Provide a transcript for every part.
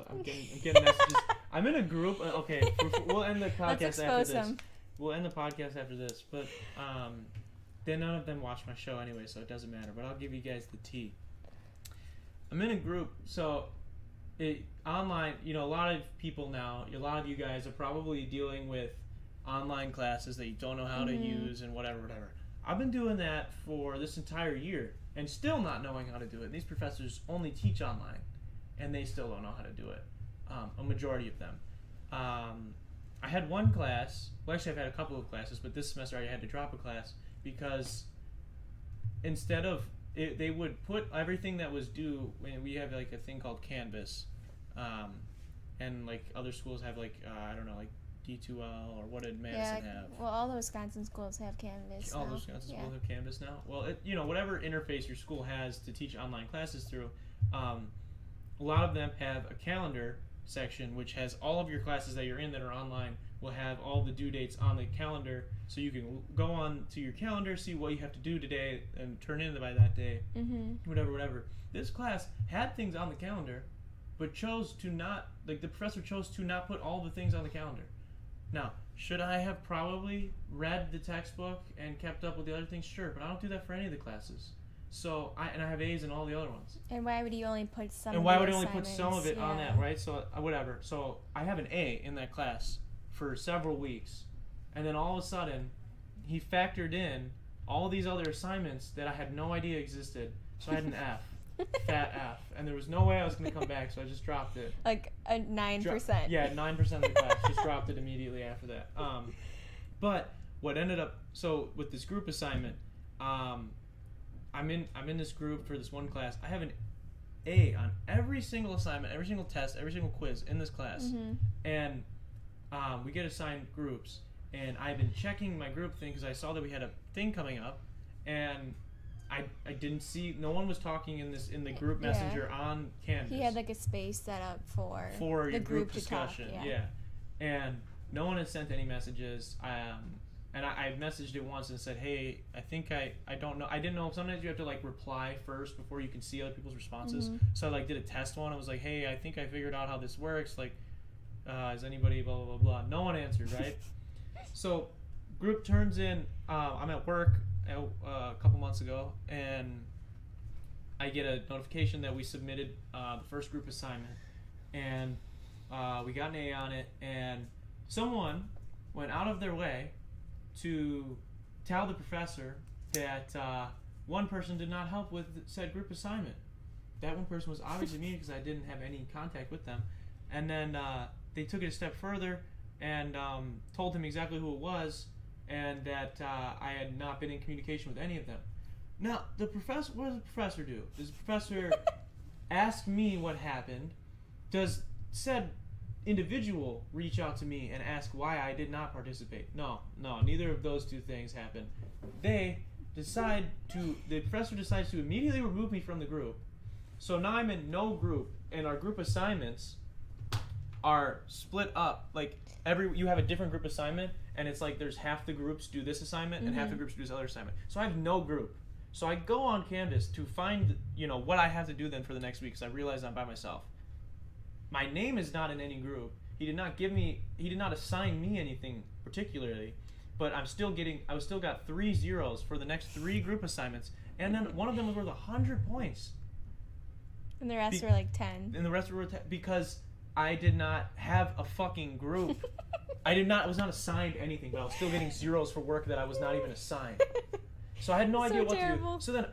I'm getting messages. I'm in a group. Okay, we'll end the podcast after this. We'll end the podcast after this, but then none of them watch my show anyway, so it doesn't matter. But I'll give you guys the tea. I'm in a group, so online. You know, a lot of people now. A lot of you guys are probably dealing with online classes that you don't know how to use and whatever. I've been doing that for this entire year and still not knowing how to do it. These professors only teach online, and they still don't know how to do it. A majority of them. I had one class. Well, actually, I've had a couple of classes, but this semester I had to drop a class because instead of they would put everything that was due. When we have like a thing called Canvas, and like other schools have like I don't know, like D2L or what did Madison have? Well, all the Wisconsin schools have Canvas. All the Wisconsin schools have Canvas now. Well, whatever interface your school has to teach online classes through, a lot of them have a calendar section which has all of your classes that you're in that are online will have all the due dates on the calendar, so you can go on to your calendar, see what you have to do today, and turn in by that day. Whatever. This class had things on the calendar, but chose to not. Like the professor chose to not put all the things on the calendar. Now, should I have probably read the textbook and kept up with the other things? Sure, but I don't do that for any of the classes. So I have A's in all the other ones. And why would you only put some? And why would you only put some of it on that, right? So whatever. So I have an A in that class for several weeks, and then all of a sudden, he factored in all these other assignments that I had no idea existed. So I had an F, fat F, and there was no way I was going to come back. So I just dropped it. Like a 9%. Yeah, 9% of the class. Just dropped it immediately after that. But what ended up with this group assignment. I'm in this group for this one class. I have an A on every single assignment, every single test, every single quiz in this class. And we get assigned groups. And I've been checking my group thing because I saw that we had a thing coming up. And I didn't see, no one was talking in the group messenger on Canvas. He had like a space set up for your the group discussion. Yeah. And no one had sent any messages. And I messaged it once and said, hey, I think I don't know. I didn't know. Sometimes you have to like reply first before you can see other people's responses. So I like did a test one. I was like, hey, I think I figured out how this works. Like, is anybody blah, blah, blah, blah. No one answered, right? So group turns in. I'm at work a couple months ago, and I get a notification that we submitted the first group assignment. And we got an A on it. And someone went out of their way to tell the professor that one person did not help with said group assignment. That one person was obviously me because I didn't have any contact with them. And then they took it a step further and told him exactly who it was and that I had not been in communication with any of them. Now, what does the professor do? Does the professor ask me what happened? Does said individual reach out to me and ask why I did not participate? No, neither of those two things happen. The professor decides to immediately remove me from the group. So now I'm in no group, and our group assignments are split up. Like you have a different group assignment, and it's like there's half the groups do this assignment and half the groups do this other assignment. So I have no group. So I go on Canvas to find, what I have to do then for the next week because I realize I'm by myself. My name is not in any group. He did not assign me anything particularly, but I still got 3 zeros for the next 3 group assignments, and then one of them was worth 100 points. And the rest were like 10. And the rest were 10 because I did not have a fucking group. I was not assigned anything, but I was still getting zeros for work that I was not even assigned. So I had no idea what to do. So then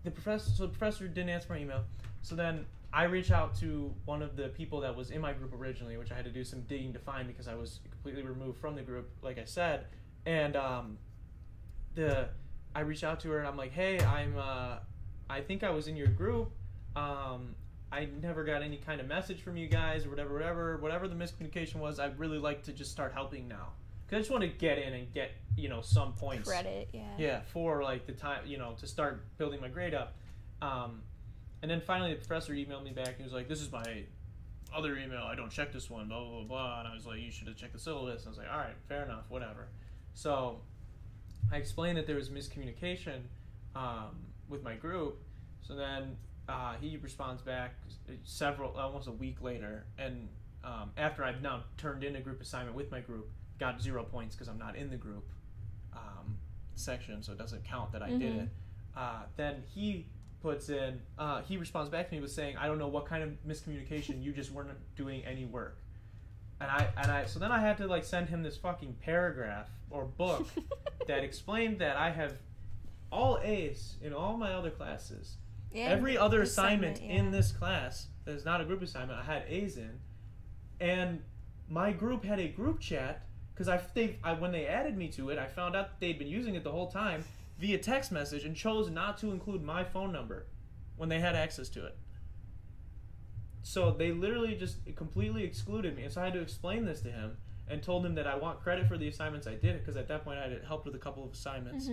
the professor didn't answer my email. So then I reached out to one of the people that was in my group originally, which I had to do some digging to find because I was completely removed from the group, like I said. And I reached out to her and I'm like, hey, I think I was in your group. I never got any kind of message from you guys or whatever the miscommunication was. I'd really like to just start helping now. Because I just want to get in and get, some points. Credit, yeah. Yeah, for like the time, to start building my grade up. And then finally the professor emailed me back and he was like, this is my other email. I don't check this one, blah, blah, blah, blah. And I was like, you should have checked the syllabus. And I was like, all right, fair enough, whatever. So I explained that there was miscommunication with my group. So then he responds back almost a week later, and after I've now turned in a group assignment with my group, got 0 points because I'm not in the group section, so it doesn't count that I did it. Then he puts in, he responds back to me with saying, I don't know what kind of miscommunication, you just weren't doing any work. So then I had to like send him this fucking paragraph or book that explained that I have all A's in all my other classes. Yeah, every other assignment in this class that is not a group assignment, I had A's in. And my group had a group chat because when they added me to it, I found out they'd been using it the whole time via text message and chose not to include my phone number when they had access to it. So they literally just completely excluded me. And so I had to explain this to him and told him that I want credit for the assignments I did because at that point I had helped with a couple of assignments.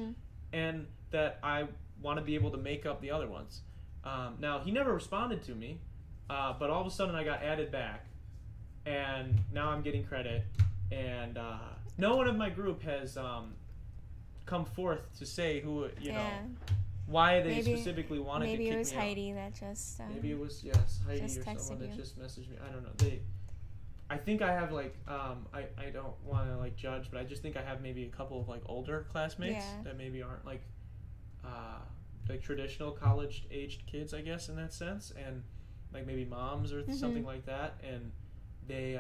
And that I want to be able to make up the other ones. Now, he never responded to me, but all of a sudden I got added back. And now I'm getting credit. And no one in my group has come forth to say who, know, why they specifically wanted to kick me out. Maybe it was Heidi that just... maybe it was, yes, Heidi or someone that just messaged me. I don't know. I think I have, like, I don't want to, like, judge, but I just think I have maybe a couple of, like, older classmates that maybe aren't, like traditional college-aged kids, I guess, in that sense. And, like, maybe moms or something like that. And they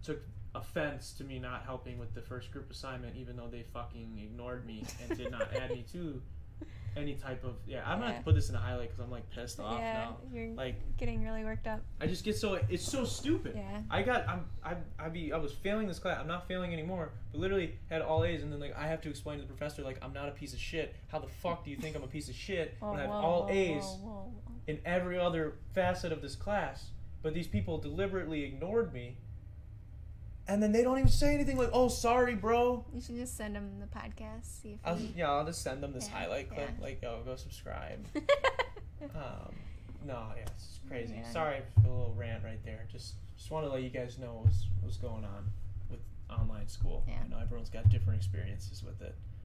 took offense to me not helping with the first group assignment, even though they fucking ignored me and did not add me to any type of I'm gonna have to put this in a highlight because I'm like pissed off now. You're like getting really worked up. I just get it's so stupid. I was failing this class. I'm not failing anymore, but literally had all A's, and then like I have to explain to the professor like I'm not a piece of shit. How the fuck do you think I'm a piece of shit when I have all A's in every other facet of this class? But these people deliberately ignored me. And then they don't even say anything like, "Oh, sorry, bro." You should just send them the podcast. See if I'll just send them this highlight clip. Like, "Oh, go subscribe." No, it's crazy. Sorry for the little rant right there. Just want to let you guys know what's going on with online school. I know everyone's got different experiences with it,